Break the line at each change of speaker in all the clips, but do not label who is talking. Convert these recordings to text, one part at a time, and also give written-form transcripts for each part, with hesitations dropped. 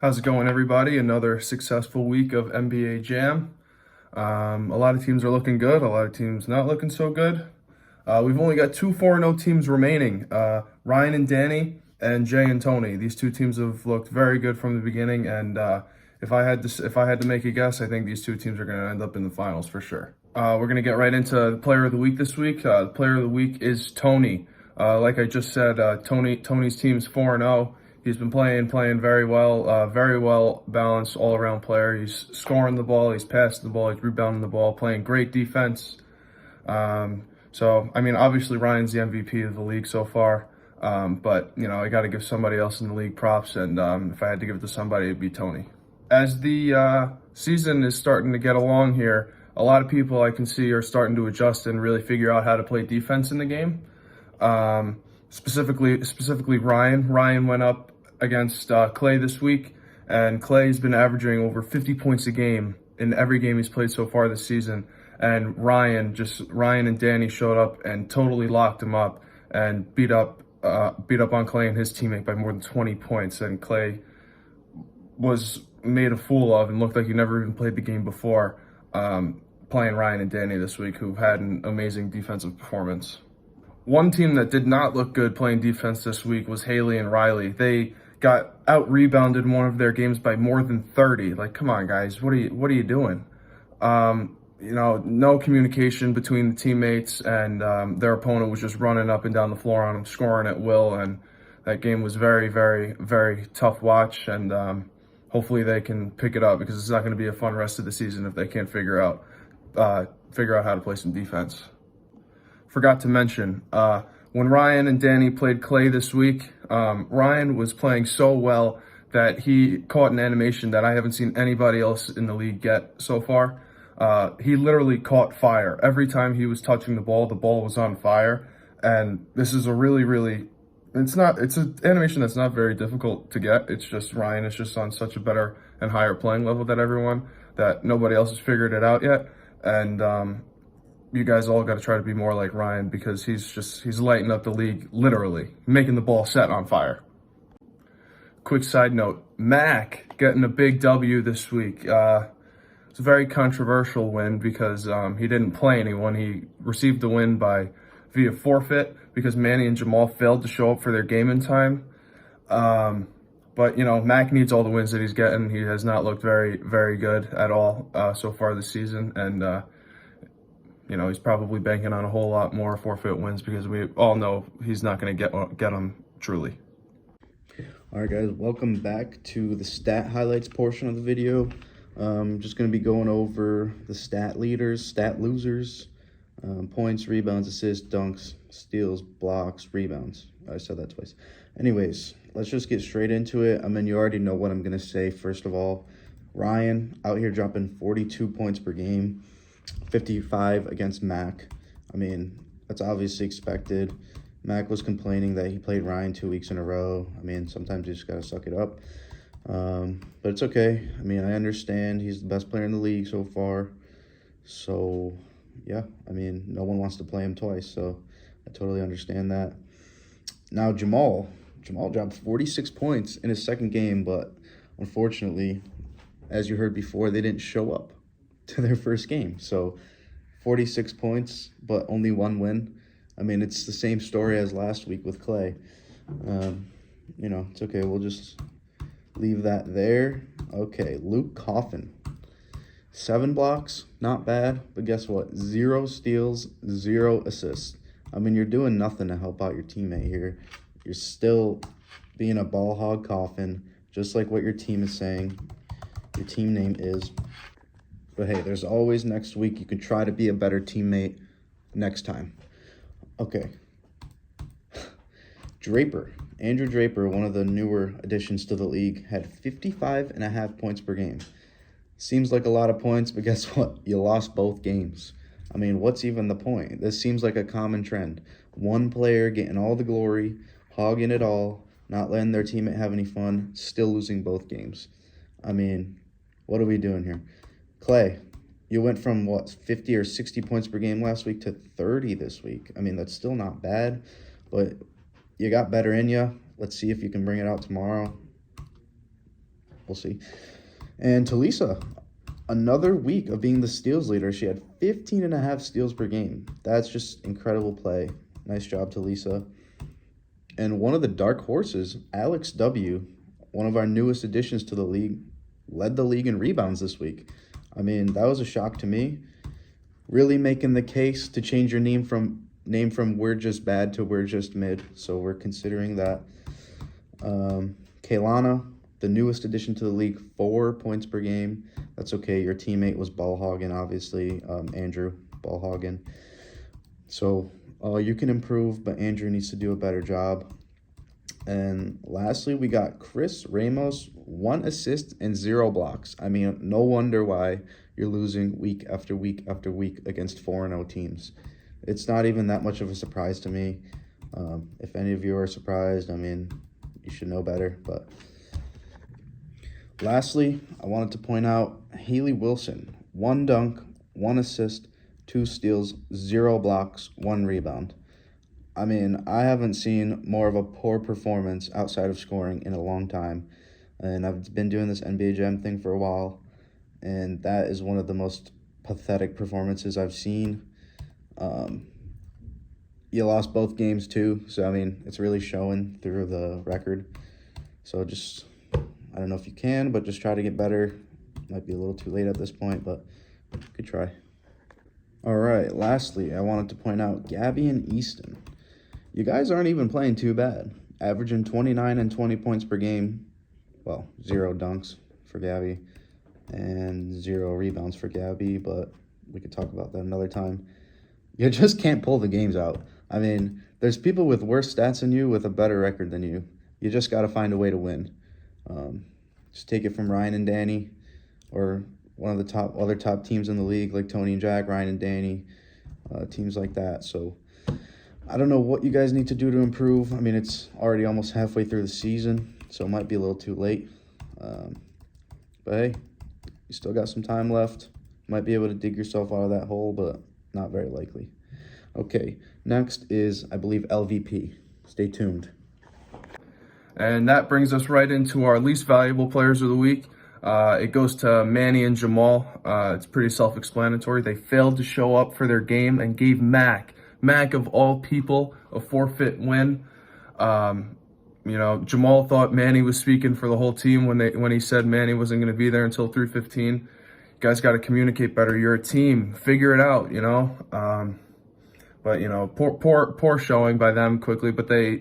How's it going, everybody? Another successful week of NBA Jam. A lot of teams are looking good, a lot of teams not looking so good. We've only got two 4-0 teams remaining, Ryan and Danny and Jay and Tony. These two teams have looked very good from the beginning, and if I had to make a guess, I think these two teams are going to end up in the finals for sure. We're going to get right into the player of the week this week. The player of the week is Tony. Like I just said, Tony's team's 4-0. He's been playing very well balanced all around player. He's scoring the ball, he's passing the ball, he's rebounding the ball, playing great defense. So I mean, obviously Ryan's the MVP of the league so far. But I got to give somebody else in the league props, and if I had to give it to somebody, it'd be Tony. As the season is starting to get along here, a lot of people I can see are starting to adjust and really figure out how to play defense in the game. Specifically Ryan. Ryan went up against Clay this week, and Clay's been averaging over 50 points a game in every game he's played so far this season. And Ryan and Danny showed up and totally locked him up and beat up on Clay and his teammate by more than 20 points. And Clay was made a fool of and looked like he never even played the game before, playing Ryan and Danny this week, who've had an amazing defensive performance. One team that did not look good playing defense this week was Haley and Riley. They got out-rebounded in one of their games by more than 30. Like, come on, guys, what are you doing? No communication between the teammates, and their opponent was just running up and down the floor on them, scoring at will, and that game was very, very, very tough watch, and hopefully they can pick it up, because it's not going to be a fun rest of the season if they can't figure out how to play some defense. Forgot to mention, when Ryan and Danny played Clay this week, Ryan was playing so well that he caught an animation that I haven't seen anybody else in the league get so far. He literally caught fire. Every time he was touching the ball was on fire. And this is it's an animation that's not very difficult to get. It's just Ryan is just on such a better and higher playing level than everyone, that nobody else has figured it out yet. And you guys all got to try to be more like Ryan, because he's lighting up the league, literally making the ball set on fire. Quick side note, Mac getting a big W this week. It's a very controversial win because he didn't play anyone. He received the win via forfeit because Manny and Jamal failed to show up for their game in time. But Mac needs all the wins that he's getting. He has not looked very, very good at all so far this season, and he's probably banking on a whole lot more forfeit wins, because we all know he's not going to get them truly.
All right, guys, welcome back to the stat highlights portion of the video. Just going to be going over the stat leaders, stat losers, points, rebounds, assists, dunks, steals, blocks, rebounds. I said that twice. Anyways, let's just get straight into it. I mean, you already know what I'm going to say. First of all, Ryan out here dropping 42 points per game, 55 against Mac. I mean, that's obviously expected. Mac was complaining that he played Ryan 2 weeks in a row. I mean, sometimes you just got to suck it up. But it's okay. I mean, I understand he's the best player in the league so far. So, yeah, I mean, no one wants to play him twice, so I totally understand that. Now, Jamal dropped 46 points in his second game, but unfortunately, as you heard before, they didn't show up to their first game. So 46 points, but only one win. I mean, it's the same story as last week with Clay. It's okay. We'll just leave that there. Okay, Luke Coffin. 7 blocks, not bad, but guess what? 0 steals, 0 assists. I mean, you're doing nothing to help out your teammate here. You're still being a ball hog, Coffin, just like what your team is saying. Your team name is. But hey, there's always next week. You can try to be a better teammate next time. Okay. Draper. Andrew Draper, one of the newer additions to the league, had 55.5 points per game. Seems like a lot of points, but guess what? You lost both games. I mean, what's even the point? This seems like a common trend. One player getting all the glory, hogging it all, not letting their teammate have any fun, still losing both games. I mean, what are we doing here? Clay, you went from, 50 or 60 points per game last week to 30 this week. I mean, that's still not bad, but you got better in you. Let's see if you can bring it out tomorrow. we'll see. And Talisa, another week of being the steals leader. She had 15 and a half steals per game. That's just incredible play. Nice job, Talisa. And one of the dark horses, Alex W., one of our newest additions to the league, led the league in rebounds this week. I mean, that was a shock to me. Really making the case to change your name from we're just bad to we're just mid. So we're considering that. Kaylana, the newest addition to the league, 4 points per game. That's okay. Your teammate was Ballhagen, obviously, Andrew Ballhagen. So you can improve, but Andrew needs to do a better job. And lastly, we got Chris Ramos, 1 assist and 0 blocks. I mean, no wonder why you're losing week after week after week against 4-0 teams. It's not even that much of a surprise to me. If any of you are surprised, I mean, you should know better. But lastly, I wanted to point out Haley Wilson, 1 dunk, 1 assist, 2 steals, 0 blocks, 1 rebound. I mean, I haven't seen more of a poor performance outside of scoring in a long time. And I've been doing this NBA Jam thing for a while. And that is one of the most pathetic performances I've seen. You lost both games too. So, I mean, it's really showing through the record. So just, I don't know if you can, but just try to get better. Might be a little too late at this point, but good try. All right, lastly, I wanted to point out Gabby and Easton. You guys aren't even playing too bad. Averaging 29 and 20 points per game. Well, 0 dunks for Gabby and 0 rebounds for Gabby, but we could talk about that another time. You just can't pull the games out. I mean, there's people with worse stats than you with a better record than you. You just got to find a way to win. Just take it from Ryan and Danny, or one of the other top teams in the league, like Tony and Jack, Ryan and Danny, teams like that. So I don't know what you guys need to do to improve. I mean, it's already almost halfway through the season, so it might be a little too late. But hey, you still got some time left. Might be able to dig yourself out of that hole, but not very likely. Okay, next is, I believe, LVP. Stay tuned.
And that brings us right into our least valuable players of the week. It goes to Manny and Jamal. It's pretty self-explanatory. They failed to show up for their game and gave Mac of all people, a forfeit win. Jamal thought Manny was speaking for the whole team when he said Manny wasn't going to be there until 3:15. You guys got to communicate better. You're a team. Figure it out, But poor showing by them quickly. But they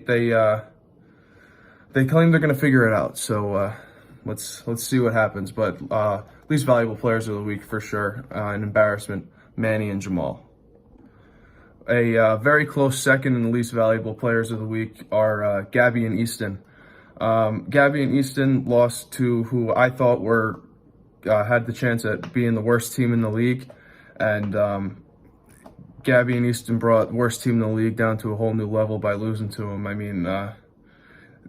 claim they're going to figure it out. So let's see what happens. But least valuable players of the week for sure. An embarrassment, Manny and Jamal. A very close second in the least valuable players of the week are Gabby and Easton. Gabby and Easton lost to who I thought had the chance at being the worst team in the league, and Gabby and Easton brought the worst team in the league down to a whole new level by losing to them. I mean,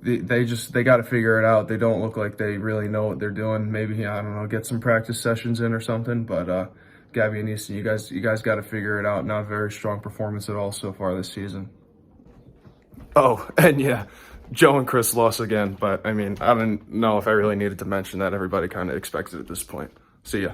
they got to figure it out. They don't look like they really know what they're doing. Maybe, I don't know, get some practice sessions in or something, but Gabby and Easton, you guys got to figure it out. Not a very strong performance at all so far this season. Oh, and yeah, Joe and Chris lost again, but I mean, I don't know if I really needed to mention that. Everybody kind of expected it at this point. See ya.